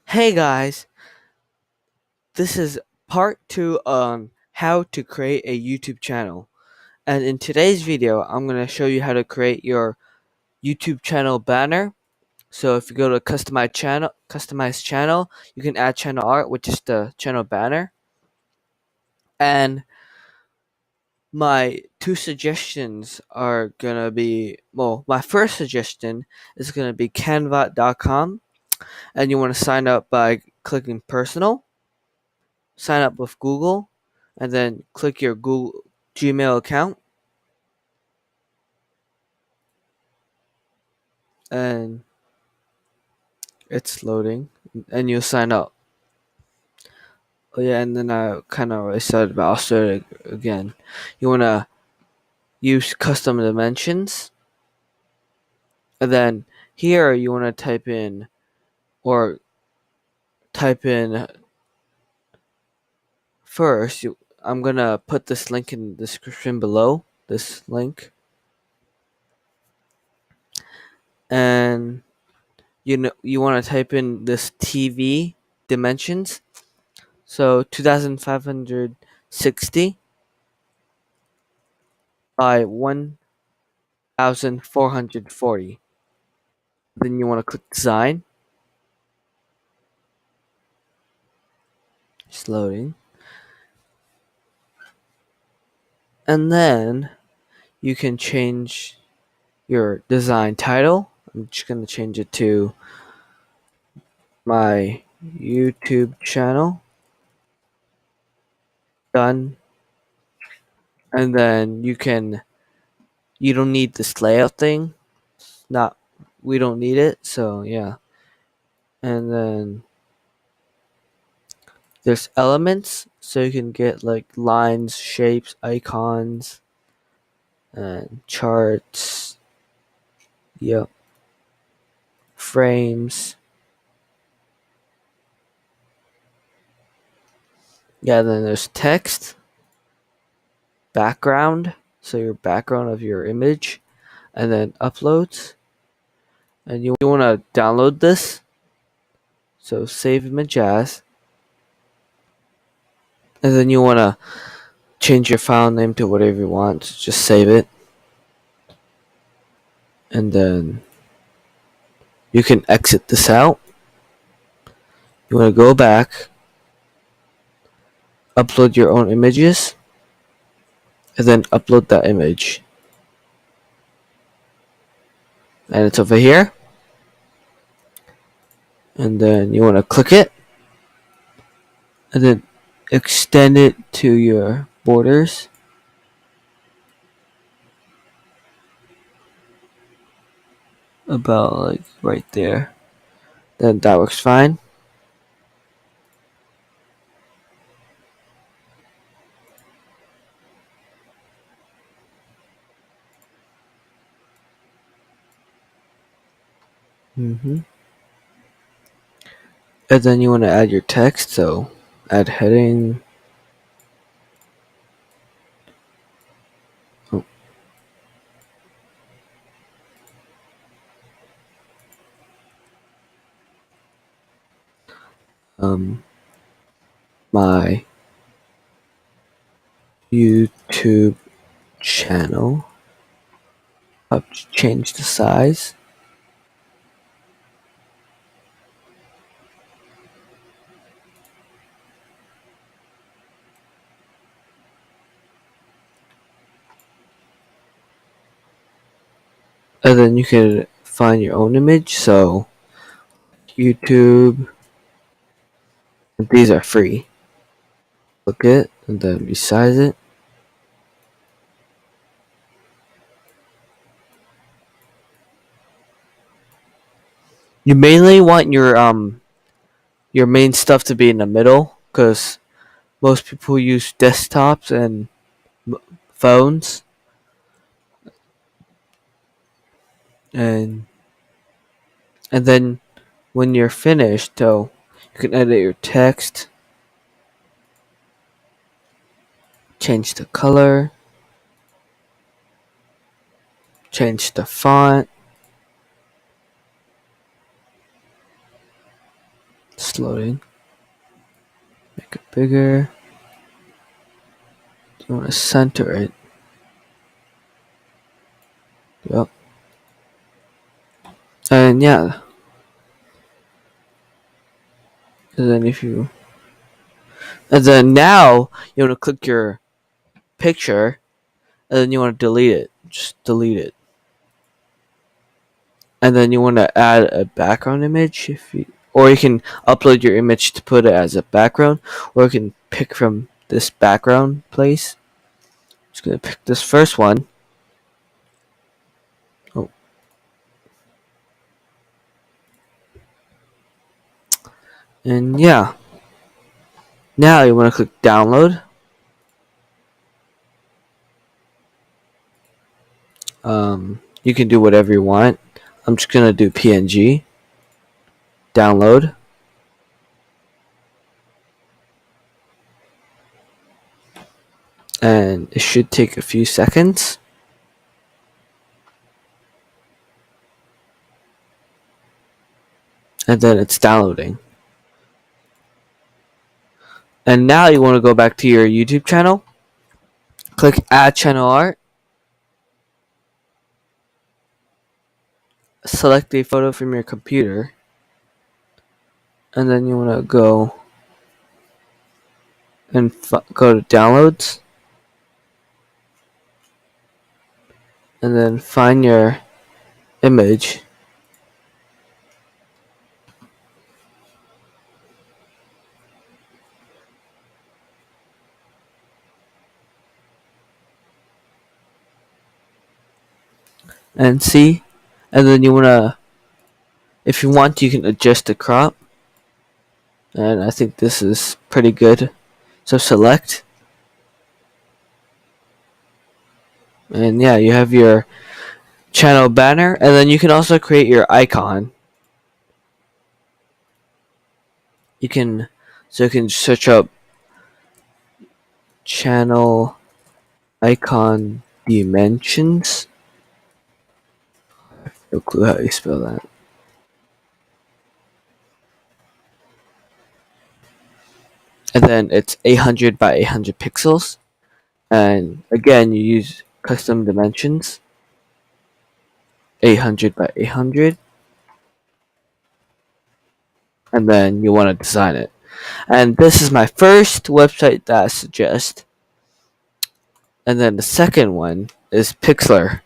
Hey guys, this is part 2 on how to create a YouTube channel. And in today's video, I'm going to show you how to create your YouTube channel banner. So if you go to customize channel, you can add channel art, which is the channel banner. And my two suggestions are going to be, well, my first suggestion is going to be canva.com, and you want to sign up by clicking personal. Sign up with Google, and then click your Google Gmail account, and it's loading, and you'll sign up. Oh yeah, and then I kind of already said, but I'll start it again. You wanna use custom dimensions, and then here you wanna or type in first. I'm gonna put this link in the description below. This link, and you want to type in this TV dimensions. So 2560 by 1440. Then you want to click design. It's loading. And then you can change your design title. I'm just going to change it to my YouTube channel. Done. And then you don't need this layout thing. Not We don't need it. So yeah. And then there's elements, so you can get like lines, shapes, icons, and charts. Yep. Frames. Yeah, then there's text, background, so your background of your image, and then uploads. And you want to download this, so save image as, and then you want to change your file name to whatever you want. Just save it, and then you can exit this out. You want to go back, upload your own images, and then upload that image. And it's over here. And then you want to click it, and then extend it to your borders. About like right there. Then that works fine. And then you want to add your text, so add heading. Oh, my YouTube channel. I'll change the size. And then you can find your own image. So YouTube, these are free. Click it and then resize it. You mainly want your main stuff to be in the middle, because most people use desktops and phones. And then when you're finished, though, you can edit your text, change the color, change the font, It's loading. Make it bigger. You want to center it. Yep. And yeah. And then now you want to click your picture, and then you want to delete it. Just delete it. And then you want to add a background image, or you can upload your image to put it as a background, or you can pick from this background place. I'm just gonna pick this first one. Oh. And yeah. Now you want to click download. You can do whatever you want. I'm just gonna do PNG. Download. And it should take a few seconds. And then it's downloading. And now you want to go back to your YouTube channel. Click add channel art. Select a photo from your computer. And then you want to go and go to downloads. And then find your image. And see. And then you want to, if you want, you can adjust the crop. And I think this is pretty good. So select. And yeah, you have your channel banner, and then you can also create your icon. You can search up channel icon dimensions. No clue how you spell that. And then it's 800 by 800 pixels. And again, you use custom dimensions. 800 by 800. And then you want to design it. And this is my first website that I suggest. And then the second one is Pixlr.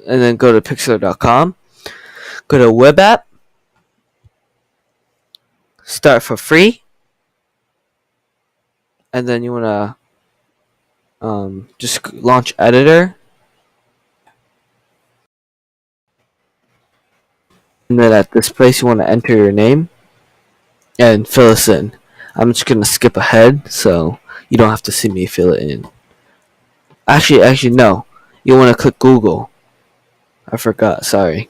And then go to pixlr.com, go to web app, start for free, and then you want to just launch editor. And then at this place you want to enter your name and fill this in. I'm just going to skip ahead so you don't have to see me fill it in. Actually no. You want to click Google. I forgot, sorry.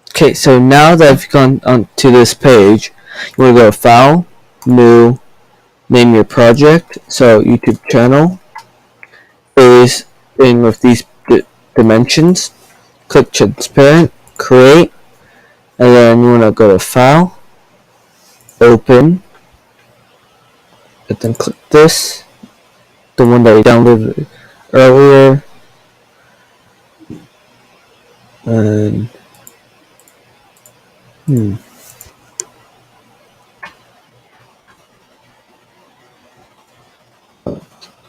Okay, so now that I've gone onto this page, you want to go to File, New, name your project. So YouTube channel is in with these dimensions. Click transparent, create, and then you want to go to File, Open, and then click this, the one that you downloaded earlier, and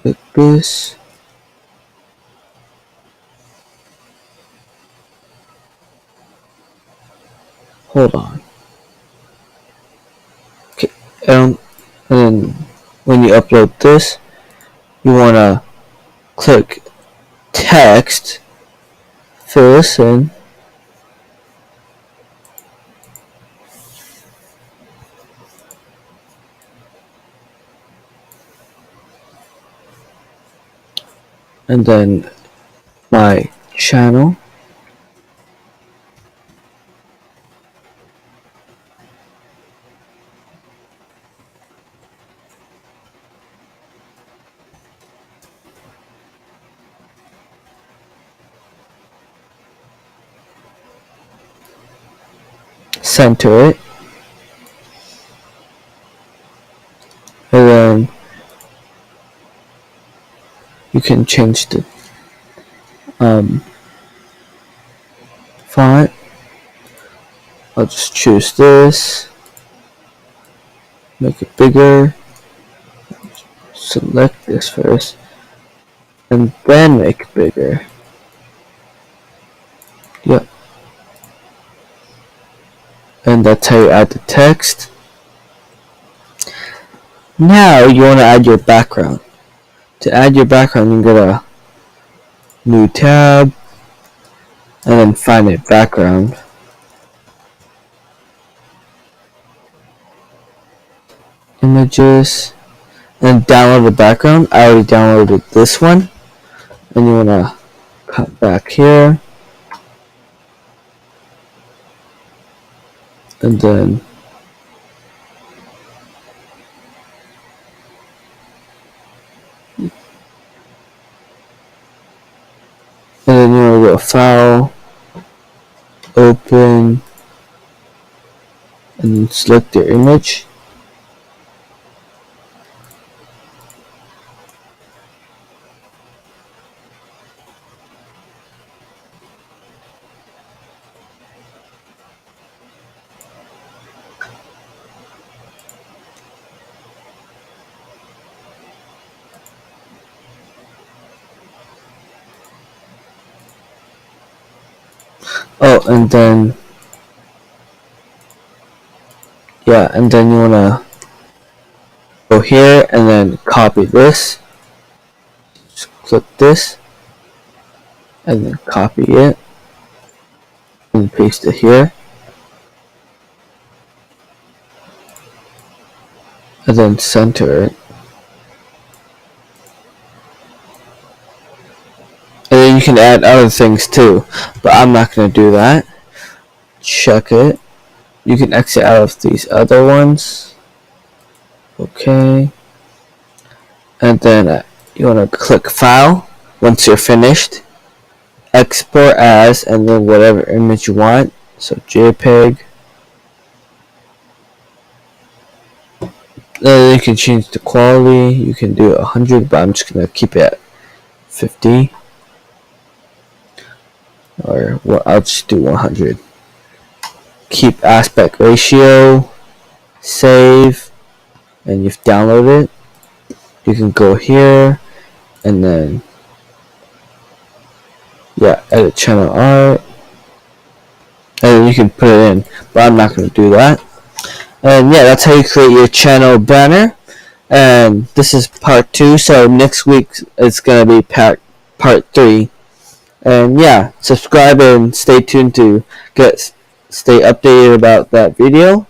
click this. Hold on. Okay, and then when you upload this, you want to click text, fill this in, and then my channel, center it, and then you can change the font. I'll just choose this, make it bigger, select this first, and then make it bigger. Yep. And that's how you add the text. Now you want to add your background. To add your background, you go to New Tab, and then find a background. Images, and download the background. I already downloaded this one, and you want to cut back here, and then you want to go File, Open, and then select your image. Oh, and then you wanna go here and then copy this. Just click this and then copy it and paste it here, and then center it. And then you can add other things too, but I'm not going to do that. Check it. You can exit out of these other ones. Okay. And then you want to click File once you're finished. Export as, and then whatever image you want. So JPEG. Then you can change the quality. You can do 100, but I'm just going to keep it at 50. Or I'll just do 100. Keep aspect ratio, save, and you've downloaded it. You can go here and then edit channel art, and you can put it in, but I'm not going to do that. And that's how you create your channel banner. And this is part 2, so next week it's going to be part 3. And subscribe and stay tuned to stay updated about that video.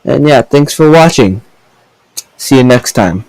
And thanks for watching. See you next time.